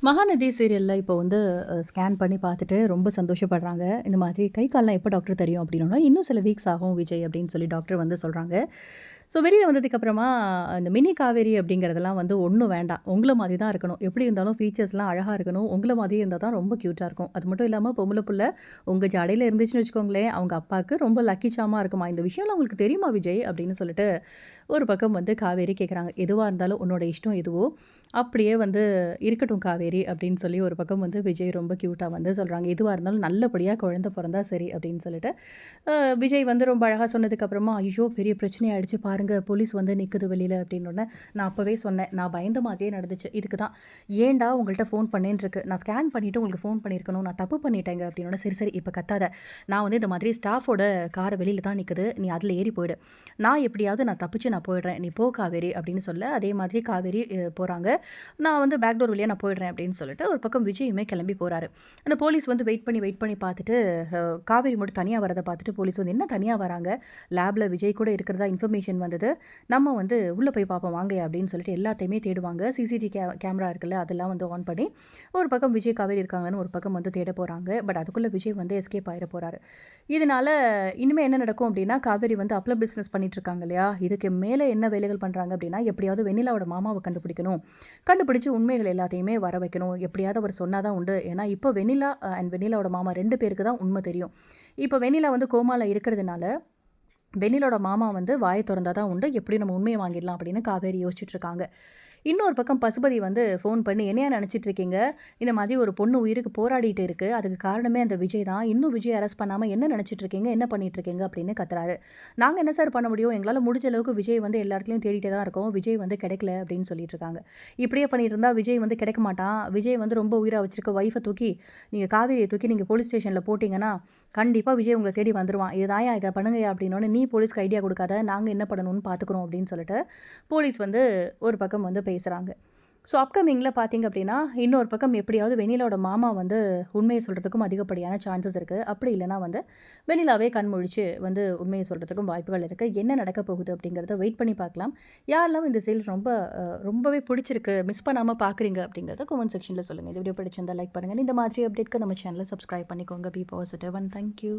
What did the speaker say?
மகாநதி சீரியல்ல இப்போ வந்து ஸ்கேன் பண்ணி பார்த்துட்டு ரொம்ப சந்தோஷப்படுறாங்க. இந்த மாதிரி கை கால்லாம் எப்போ டாக்டர் தெரியும் அப்படின்னோன, இன்னும் சில வீக்ஸ் ஆகும் விஜய் அப்படின்னு சொல்லி டாக்டர் வந்து சொல்றாங்க. ஸோ வெளியில வந்ததுக்கப்புறமா அந்த மினி காவேரி அப்படிங்கிறதெல்லாம் வந்து ஒண்ணும் வேண்டாம். உங்கள மாதிரி தான் இருக்கணும். எப்படி இருந்தாலும் ஃபீச்சர்ஸ்லாம் அழகா இருக்கணும். உங்கள மாதிரியே இருந்தா தான் ரொம்ப கியூட்டா இருக்கும். அது மட்டும் இல்லாம பொம்பள புள்ள உங்க ஜடையில இருந்துச்சுன்னு வச்சுக்கோங்களேன், அவங்க அப்பாவுக்கு ரொம்ப லக்கி சார்மா இருக்குமா. இந்த விஷயம்லாம் உங்களுக்கு தெரியுமா விஜய்? அப்படின்னு சொல்லிட்டு ஒரு பக்கம் வந்து காவேரி கேட்குறாங்க. எதுவா இருந்தாலும் உன்னோட இஷ்டம் எதுவோ அப்படியே வந்து இருக்கட்டும் காவேரி அப்படின்னு சொல்லி ஒரு பக்கம் வந்து விஜய் ரொம்ப க்யூட்டா வந்து சொல்றாங்க. எதுவா இருந்தாலும் நல்லபடியா குழந்தை பொறந்தா சரி அப்படின்னு சொல்லிட்டு. விஜய் வந்து ரொம்ப அழகா சொன்னதுக்கப்புறமா, ஐயோ! பெரிய பிரச்சனை ஆயிடுச்சு பாருங்க. போலீஸ் வந்து நிக்குது வெளியில அப்படின்னோனே, நான் அப்பவே சொன்னேன். நான் பயந்த மாதிரியே நடந்துச்சு. இதுக்கு தான் ஏன்டா உங்கள்ட்ட ஃபோன் பண்ணேன்னு இருக்கு. நான் ஸ்கேன் பண்ணிட்டு உங்களுக்கு ஃபோன் பண்ணியிருக்கணும். நான் தப்பு பண்ணிட்டேங்க அப்படின்னோனே, சரி சரி இப்ப கத்தாத. நான் வந்து இந்த மாதிரி ஸ்டாஃபோட கார் வெளியில தான் நிக்குது. நீ அதுல ஏறி போயிடு. நான் எப்படியாவது நான் தப்பிச்சு நான் போயிடுறேன். நீ போ காவேரி அப்படின்னு சொல்ல, அதே மாதிரி காவேரி போறாங்க. நான் வந்து பேக் டோர் வழியா நான் போயிடுறேன் அப்படின்னு சொல்லிட்டு ஒரு பக்கம் விஜயுமே கிளம்பி போறாரு. அந்த போலீஸ் வந்து வெயிட் பண்ணி பார்த்துட்டு காவேரி மட்டும் தனியா வரத பார்த்துட்டு போலீஸ் வந்து என்ன தனியா வராங்க? லேப்ல விஜய் கூட இருக்கிறதா இன்ஃபர்மேஷன் வந்தது. நம்ம வந்து உள்ள போய் பார்ப்போம் வாங்கயா அப்படின்னு சொல்லிட்டு எல்லாத்தையுமே தேடுவாங்க. சிசிடிவி கேமரா இருக்குல்ல அதெல்லாம் வந்து ஆன் பண்ணி ஒரு பக்கம் விஜய் காவேரி இருக்காங்கன்னு ஒரு பக்கம் வந்து தேட போறாங்க. பட் அதுக்குள்ள விஜய் வந்து எஸ்கேப் ஆயிட போறாரு. இதனால இனிமே என்ன நடக்கும் அப்படின்னா, காவேரி வந்து அப்பள பிசினஸ் பண்ணிட்டு இருக்காங்க இல்லையா? இதுக்கு மேல என்ன வேலைகள் பண்றாங்க அப்படின்னா, எப்படியாவது வெண்ணிலாவோட மாமாவ கண்டுபிடிக்கணும். கண்டுபிடிச்சு உண்மைகள் எல்லாத்தையுமே வர வைக்கணும். எப்படியாவது அவர் சொன்னா தான் உண்டு. ஏன்னா, இப்போ வெண்ணிலா அண்ட் வெண்ணிலாவோட மாமா 2 பேருக்கு தான் உண்மை தெரியும். இப்போ வெண்ணிலா வந்து கோமால இருக்கிறதுனால, வெண்ணிலாவோட மாமா வந்து வாய தொறந்தா தான் உண்டு. எப்படியும் நம்ம உண்மைய வாங்கிடலாம் அப்படின்னு காவேரி யோசிச்சுட்டு இருக்காங்க. இன்னொரு பக்கம் பசுபதி வந்து ஃபோன் பண்ணி, "என்னையா நெனச்சிட்டு இருக்கீங்க? இந்த மாதிரி ஒரு பொண்ணு உயிருக்கு போராடிட்டு இருக்கு. அதுக்கு காரணமே அந்த விஜய் தான். இன்னும் விஜய் அரெஸ்ட் பண்ணாம என்ன நெனச்சிட்டு இருக்கீங்க? என்ன பண்ணிட்டு இருக்கீங்க?" அப்படின்னு கத்துறாரு. "நாங்க என்ன சார் பண்ண முடியும்? எங்களால முடிஞ்ச அளவுக்கு விஜய் வந்து எல்லா இடத்துலயும் தேடிட்டே தான் இருக்கோம். விஜய் வந்து கிடைக்கல." அப்படின்னு சொல்லிட்டு இருக்காங்க. இப்படியே பண்ணிட்டு இருந்தா விஜய் வந்து கிடைக்க மாட்டான். விஜய் வந்து ரொம்ப உயிரா வச்சிருக்க ஒய்ஃப தூக்கி, நீங்க காவேரியை தூக்கி நீங்க போலீஸ் ஸ்டேஷன்ல போட்டீங்கன்னா, கண்டிப்பா விஜய் உங்கள தேடி வந்துருவான். "இதுதான்யா இத பண்ணுங்கயா" அப்படின்னோனே, "நீ போலீஸ்க்கு ஐடியா குடுக்காத. நாங்க என்ன பண்ணணும்னு பார்த்துக்குறோம்." அப்படின்னு சொல்லிட்டு போலீஸ் வந்து ஒரு பக்கம் வந்து பேசுறாங்க. ஸோ அப்கமிங்கில பார்த்தீங்க அப்படின்னா, இன்னொரு பக்கம் எப்படியாவது வெண்ணிலாவோட மாமா வந்து உண்மைய சொல்றதுக்கும் அதிகப்படியான சான்சஸ் இருக்கு. அப்படி இல்லன்னா வந்து வெண்ணிலாவே கண் முழிச்சு வந்து உண்மைய சொல்றதுக்கும் வாய்ப்புகள் இருக்கு. என்ன நடக்க போகுது அப்படிங்கிறத வெயிட் பண்ணி பார்க்கலாம். யாரெல்லாம் இந்த சீரியல் ரொம்பவே பிடிச்சிருக்கு, மிஸ் பண்ணாம பார்க்குறீங்க அப்படிங்கிறத கமெண்ட் செக்ஷன்ல சொல்லுங்க. இந்த வீடியோ பிடிச்சிருந்தா லைக் பண்ணுங்க. இந்த மாதிரி அப்டேட்க்கு நம்ம சேனல சப்ஸ்கிரைப் பண்ணிக்கோங்க. Be positive and thank you.